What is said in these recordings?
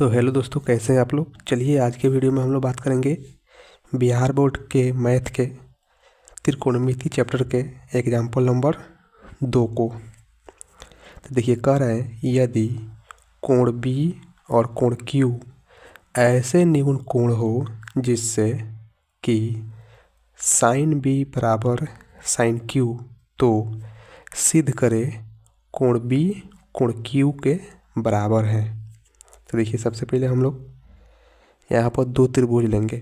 तो हेलो दोस्तों, कैसे हैं आप लोग। चलिए आज के वीडियो में हम लोग बात करेंगे बिहार बोर्ड के मैथ के त्रिकोणमिति चैप्टर के एग्जाम्पल नंबर 2 को। तो देखिए कह रहे हैं, यदि कोण बी और कोण क्यू ऐसे निगुण कोण हो जिससे कि साइन बी बराबर साइन क्यू, तो सिद्ध करे कोण बी कोण क्यू के बराबर है। तो देखिए सबसे पहले हम लोग यहाँ पर दो त्रिभुज लेंगे,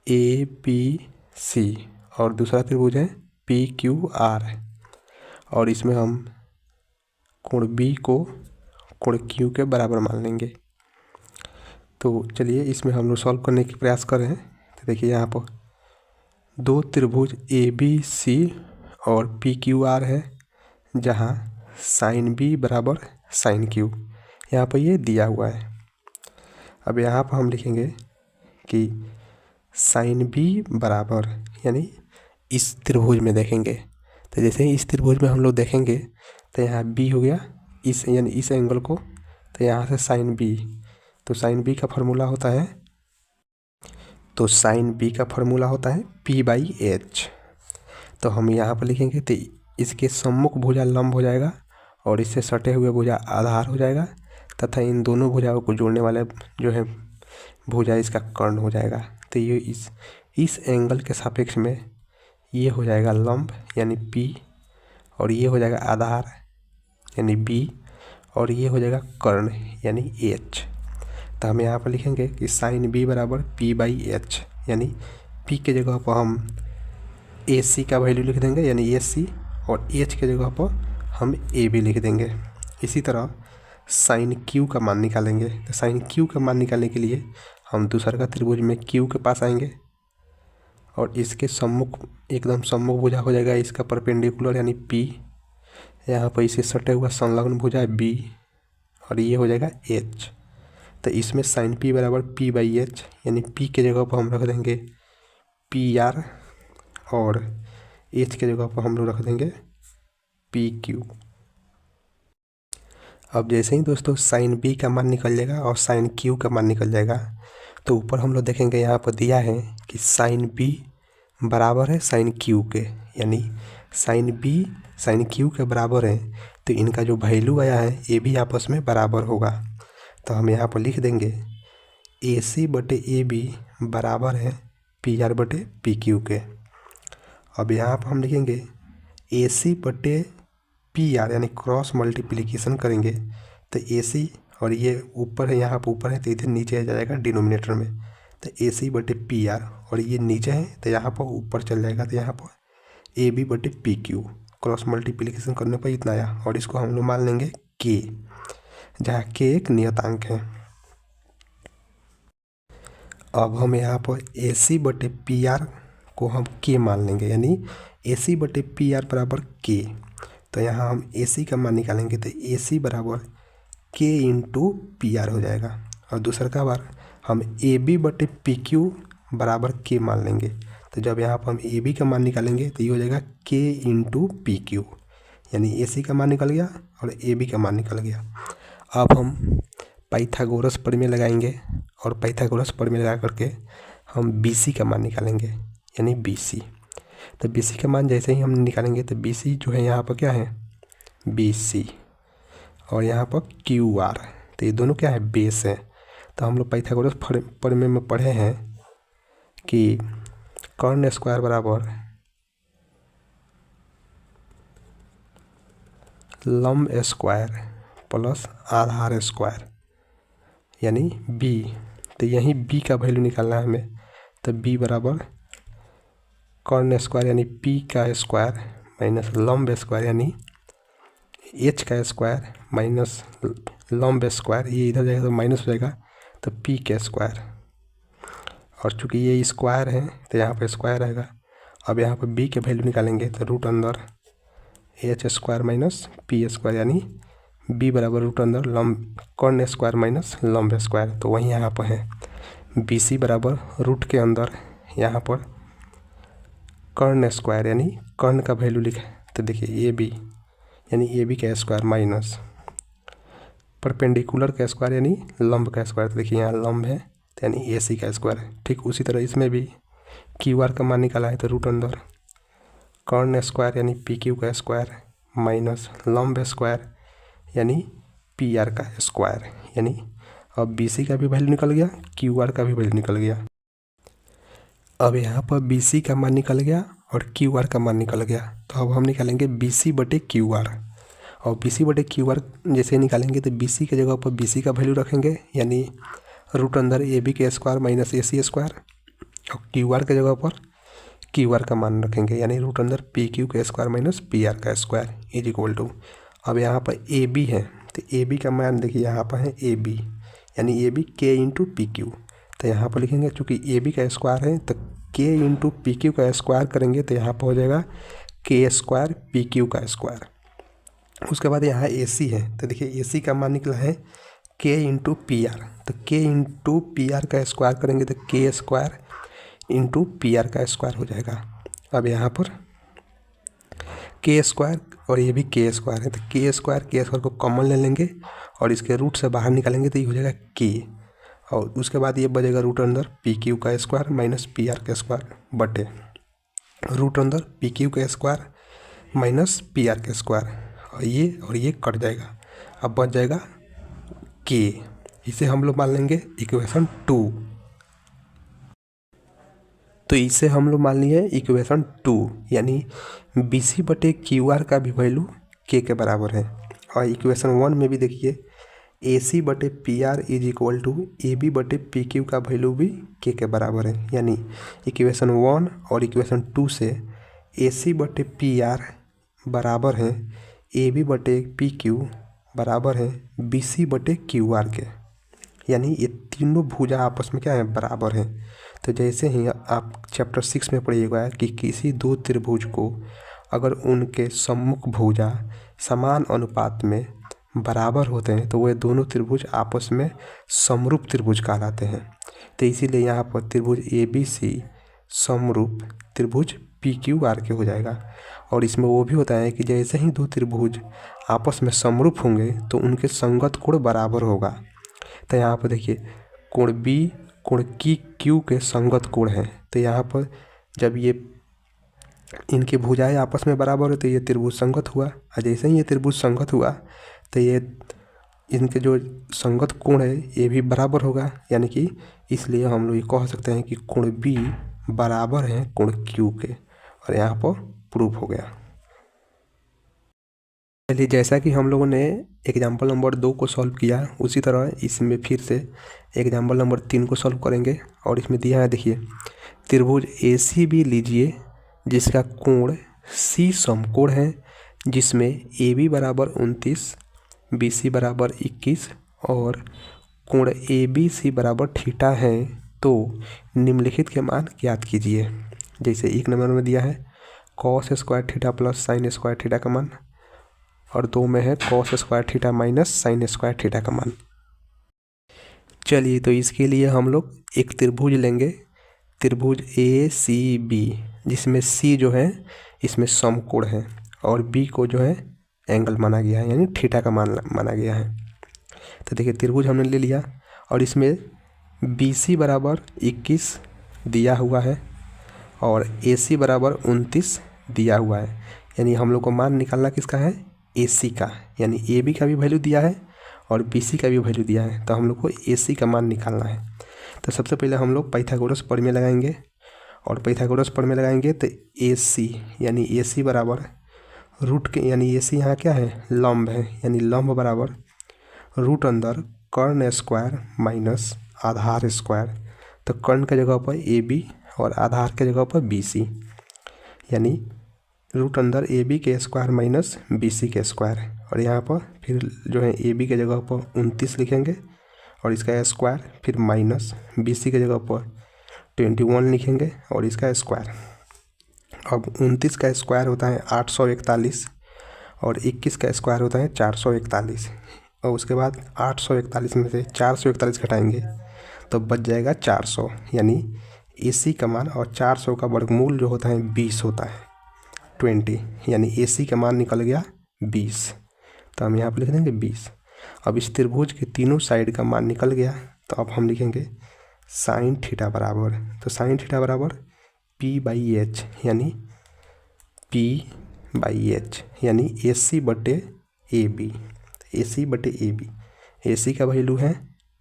ए बी सी, और दूसरा त्रिभुज है पी क्यू आर, और इसमें हम कोण बी को कोण क्यू के बराबर मान लेंगे। तो चलिए इसमें हम लोग सॉल्व करने की प्रयास कर रहे हैं। तो देखिए यहाँ पर दो त्रिभुज ए बी सी और पी क्यू आर है, जहाँ साइन बी बराबर साइन क्यू यहाँ पर ये दिया हुआ है। अब यहाँ पर हम लिखेंगे कि साइन बी बराबर, यानी इस त्रिभुज में देखेंगे तो जैसे ही इस त्रिभुज में हम लोग देखेंगे तो यहाँ बी हो गया इस, यानी इस एंगल को, तो यहाँ से साइन बी, तो साइन बी का फॉर्मूला होता है, तो साइन बी का फॉर्मूला होता है p/h। तो हम यहाँ पर लिखेंगे तो इसके सम्मुख भुजा लंब हो जाएगा और इससे सटे हुए भुजा आधार हो जाएगा, तथा इन दोनों भुजाओं को जोड़ने वाले जो है भुजा इसका कर्ण हो जाएगा। तो ये इस एंगल के सापेक्ष में ये हो जाएगा लंब यानी P, और ये हो जाएगा आधार यानी B, और ये हो जाएगा कर्ण यानी H। तो हम यहाँ पर लिखेंगे कि साइन B बराबर p/h, यानी P के जगह पर हम AC का वैल्यू लिख देंगे यानी AC, और H के जगह पर हम AB लिख देंगे। इसी तरह साइन Q का मान निकालेंगे। तो साइन Q का मान निकालने के लिए हम दूसरा का त्रिभुज में Q के पास आएंगे और इसके सम्मुख एकदम सम्मुख भुजा हो जाएगा इसका परपेंडिकुलर यानी P, यहाँ पर इसे सटे हुआ संलग्न भुजा है B, और ये हो जाएगा H। तो इसमें साइन P बराबर p/h, यानी P के जगह पर हम रख देंगे PR, और H के जगह पर हम लोग रख देंगे PQ। अब जैसे ही दोस्तों साइन B का मान निकल जाएगा और साइन Q का मान निकल जाएगा, तो ऊपर हम लोग देखेंगे यहाँ पर दिया है कि साइन B बराबर है साइन Q के, यानी साइन B साइन Q के बराबर है, तो इनका जो वैल्यू आया है ये भी आपस में बराबर होगा। तो हम यहाँ पर लिख देंगे AC/AB बराबर है PR/PQ के। अब यहाँ पर हम लिखेंगे AC/PR, यानी क्रॉस मल्टीप्लिकेशन करेंगे तो AC, और ये ऊपर है यहाँ पर ऊपर है तो इधर नीचे आ जाएगा डिनोमिनेटर में, तो AC/PR, और ये नीचे है तो यहाँ पर ऊपर चल जाएगा, तो यहाँ पर AB/PQ क्रॉस मल्टीप्लिकेशन करने पर इतना आया, और इसको हम लोग मान लेंगे K, जहाँ K एक नियतांक है। अब हम यहाँ पर AC/PR को हम K मान लेंगे, यानी AC/PR बराबर K। तो यहाँ हम AC का मान निकालेंगे तो AC बराबर K × PR हो जाएगा, और दूसरा का बार हम AB/PQ बराबर K मान लेंगे। तो जब यहाँ पर हम AB का मान निकालेंगे तो ये हो जाएगा K × PQ, यानी AC का मान निकल गया और AB का मान निकल गया। अब हम पाइथागोरस प्रमेय लगाएंगे, और पाइथागोरस प्रमेय लगा करके हम BC का मान निकालेंगे यानी BC। तो BC का मान जैसे ही हम निकालेंगे तो BC जो है यहाँ पर क्या है BC, और यहाँ पर QR, तो ये दोनों क्या है बेस है। तो हम लोग पाइथागोरस प्रमेय में पढ़े हैं कि कर्ण स्क्वायर बराबर लंब स्क्वायर प्लस आधार स्क्वायर यानी B। तो यहीं B का वैल्यू निकालना है हमें, तो B बराबर कर्ण स्क्वायर यानी P का स्क्वायर माइनस लंब स्क्वायर यानी H का स्क्वायर माइनस लंब स्क्वायर, ये इधर जाएगा तो माइनस हो जाएगा, तो P का स्क्वायर, और चूँकि ये स्क्वायर है तो यहाँ पर स्क्वायर रहेगा। अब यहाँ पर B के वैल्यू निकालेंगे तो रूट अंदर H square minus P square, यानी B बराबर रूट अंदर लंब कर्ण स्क्वायर माइनस लंब स्क्वायर, तो वहीं यहाँ पर है BC बराबर रूट के अंदर यहाँ पर कर्ण स्क्वायर, यानी कर्ण का वैल्यू लिखे तो देखिए AB, यानी AB का स्क्वायर माइनस परपेंडिकुलर का स्क्वायर यानी लंब का स्क्वायर। तो देखिए यहाँ लंब है तो यानी ए सी का स्क्वायर है। ठीक उसी तरह इसमें भी क्यू आर का मान निकाला है तो रूट अंदर कर्ण स्क्वायर यानी पी क्यू का स्क्वायर माइनस लंब स्क्वायर यानी पी आर का स्क्वायर। यानी अब बी सी का भी वैल्यू निकल गया, क्यू आर का भी वैल्यू निकल गया। अब यहाँ पर बी सी का मान निकल गया और क्यू आर का मान निकल गया। तो अब हम निकालेंगे बी सी बटे क्यू आर। और बी सी बटे क्यू आर जैसे निकालेंगे तो बी सी के जगह पर बी सी का वैल्यू रखेंगे यानी रूट अंदर ए बी के स्क्वायर माइनस ए सी स्क्वायर। और क्यू आर के जगह पर क्यू आर का मान रखेंगे यानी रूट अंदर पी क्यू के स्क्वायर माइनस पी आर का स्क्वायर इज इक्वल टू। अब यहाँ पर ए बी है तो ए बी का मान देखिए यहाँ पर है ए बी यानी ए बी के इंटू पी क्यू। तो यहाँ पर लिखेंगे चूँकि ए बी का स्क्वायर है तो के इंटू पी क्यू का स्क्वायर करेंगे तो यहाँ पर हो जाएगा के स्क्वायर पी क्यू का स्क्वायर। उसके बाद यहाँ ए सी है तो देखिए ए सी का मान निकला है के इंटू पी आर। तो के इंटू पी आर का स्क्वायर करेंगे तो के स्क्वायर इंटू पी आर का स्क्वायर हो जाएगा। अब यहाँ पर के स्क्वायर और ये भी के स्क्वायर है तो के स्क्वायर को कॉमन ले लेंगे और इसके रूट से बाहर निकालेंगे तो ये हो जाएगा के। और उसके बाद ये बचेगा रूट अंदर पी क्यू का स्क्वायर माइनस पी आर का स्क्वायर बटे रूट अंदर पी क्यू का स्क्वायर माइनस पी आर का स्क्वायर। और ये कट जाएगा। अब बच जाएगा के। इसे हम लोग मान लेंगे इक्वेशन 2। तो इसे हम लोग मान लिए इक्वेशन 2 यानी बी सी बटे क्यू आर का भी वैल्यू के बराबर है। और इक्वेशन 1 में भी देखिए ए सी बटे P R is equal to A B बटे पी क्यू का वैल्यू भी के बराबर है। यानी इक्वेशन 1 और इक्वेशन 2 से ए सी बटे पी आर बराबर है ए बी बटे पी क्यू बराबर है बी सी बटे क्यू आर के। यानी ये तीनों भुजा आपस में क्या है, बराबर है। तो जैसे ही आप चैप्टर 6 में पढ़िएगा कि किसी दो त्रिभुज को अगर उनके सम्मुख भुजा समान अनुपात में बराबर होते हैं तो वह दोनों त्रिभुज आपस में समरूप त्रिभुज कहलाते हैं। तो इसीलिए यहाँ पर त्रिभुज ए बी सी समरूप त्रिभुज पी क्यू आर के हो जाएगा। और इसमें वो भी होता है कि जैसे ही दो त्रिभुज आपस में समरूप होंगे तो उनके संगत कोण बराबर होगा। तो यहाँ पर देखिए कोण बी कोण की क्यू के संगत कोण है। तो यहाँ पर जब ये इनके भुजाएं आपस में बराबर हो तो ये त्रिभुज संगत हुआ। और जैसे ही ये त्रिभुज संगत हुआ तो ये इनके जो संगत कोण है ये भी बराबर होगा। यानी कि इसलिए हम लोग ये कह सकते हैं कि कोण बी बराबर है कोण क्यू के। और यहाँ पर प्रूफ हो गया। चलिए जैसा कि हम लोगों ने एग्जाम्पल नंबर 2 को सॉल्व किया उसी तरह इसमें फिर से एग्जाम्पल नंबर 3 को सॉल्व करेंगे। और इसमें दिया है देखिए त्रिभुज ए सी बी लीजिए जिसका कोण सी समकोण है जिसमें ए बी बराबर 29 बी सी बराबर 21 और कोण ए बी सी बराबर थीटा है। तो निम्नलिखित के मान ज्ञात कीजिए। जैसे 1 नंबर में दिया है cos square theta plus sine square theta का मान और 2 में है cos square theta minus sine square theta का मान। चलिए तो इसके लिए हम लोग एक त्रिभुज लेंगे, त्रिभुज ए सी बी जिसमें सी जो है इसमें समकोण है और बी को जो है एंगल माना गया है यानी थीटा का मान माना गया है। तो देखिए त्रिभुज हमने ले लिया और इसमें बी सी बराबर 21 दिया हुआ है और ए सी बराबर 29 दिया हुआ है। यानी हम लोग को मान निकालना किसका है, ए सी का। यानी ए बी का भी वैल्यू दिया है और बी सी का भी वैल्यू दिया है। तो हम लोग को ए सी का मान निकालना है। तो सबसे पहले हम लोग पाइथागोरस प्रमेय लगाएंगे और पाइथागोरस प्रमेय लगाएंगे तो ए सी यानी ए सी बराबर रूट के यानी ए सी यहाँ क्या है, लंब है। यानी लंब बराबर रूट अंदर कर्ण स्क्वायर माइनस आधार स्क्वायर। तो कर्ण के जगह पर ए बी और आधार के जगह पर बी सी यानी रूट अंदर ए बी के स्क्वायर माइनस बी सी के स्क्वायर। और यहाँ पर फिर जो है ए बी के जगह पर 29 लिखेंगे और इसका स्क्वायर फिर माइनस बी सी के जगह पर 21 लिखेंगे और इसका स्क्वायर। अब 29 का स्क्वायर होता है 841 और 21 का स्क्वायर होता है 441। और उसके बाद 841 में से 441 घटाएंगे तो बच जाएगा 400। यानी ए सी का मान और 400 का वर्गमूल जो होता है 20 होता है 20। यानी ए सी का मान निकल गया 20। तो हम यहाँ पर लिख देंगे 20। अब इस त्रिभुज के तीनों साइड का मान निकल गया, तो अब हम लिखेंगे साइन थीटा बराबर, तो साइन थीटा बराबर P/H यानी P/H यानी AC/AB, AC/AB। AC का वैल्यू है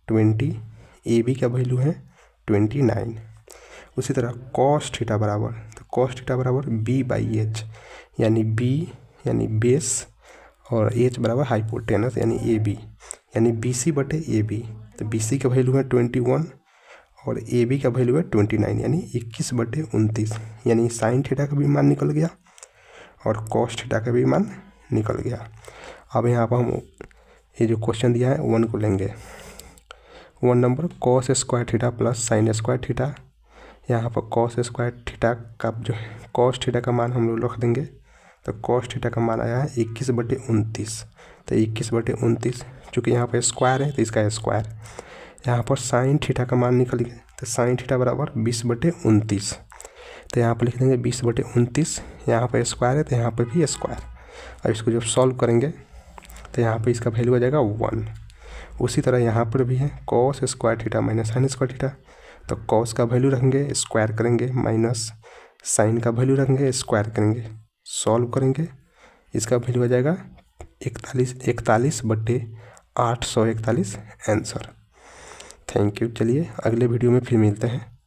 20, AB का वैल्यू है 29। उसी तरह कॉस थीटा बराबर, तो कॉस थीटा बराबर B/H यानी B यानी बेस और H बराबर हाइपोटेनस यानी AB, यानी BC/AB। तो BC का वैल्यू है 21 और AB का वैल्यू है 29 यानी 21/29, यानी साइन थीटा का भी मान निकल गया और कॉस थीटा का भी मान निकल गया। अब यहाँ पर हम ये जो क्वेश्चन दिया है 1 को लेंगे। 1 number cos square theta plus sine square theta. यहाँ पर कॉस स्क्वायर थीटा का जो है कॉस थीटा का मान हम लोग रख देंगे, तो कॉस थीटा का मान आया है 21/29। तो 21/29 चूँकि यहाँ पर स्क्वायर है तो इसका स्क्वायर। यहाँ पर साइन थीटा का मान निकल गया, तो साइन थीटा बराबर 20/29। तो यहाँ पर लिख देंगे 20/29, यहाँ पर स्क्वायर है तो यहाँ पर भी स्क्वायर। अब इसको जब सॉल्व करेंगे तो यहाँ पे इसका वैल्यू आ जाएगा 1। उसी तरह यहाँ पर भी है cos square theta minus sine square theta, तो कॉस का वैल्यू रखेंगे स्क्वायर करेंगे माइनस साइन का वैल्यू रखेंगे स्क्वायर करेंगे, सॉल्व करेंगे इसका वैल्यू आ जाएगा 41/841 आंसर। Thank you. चलिए अगले वीडियो में फिर मिलते हैं।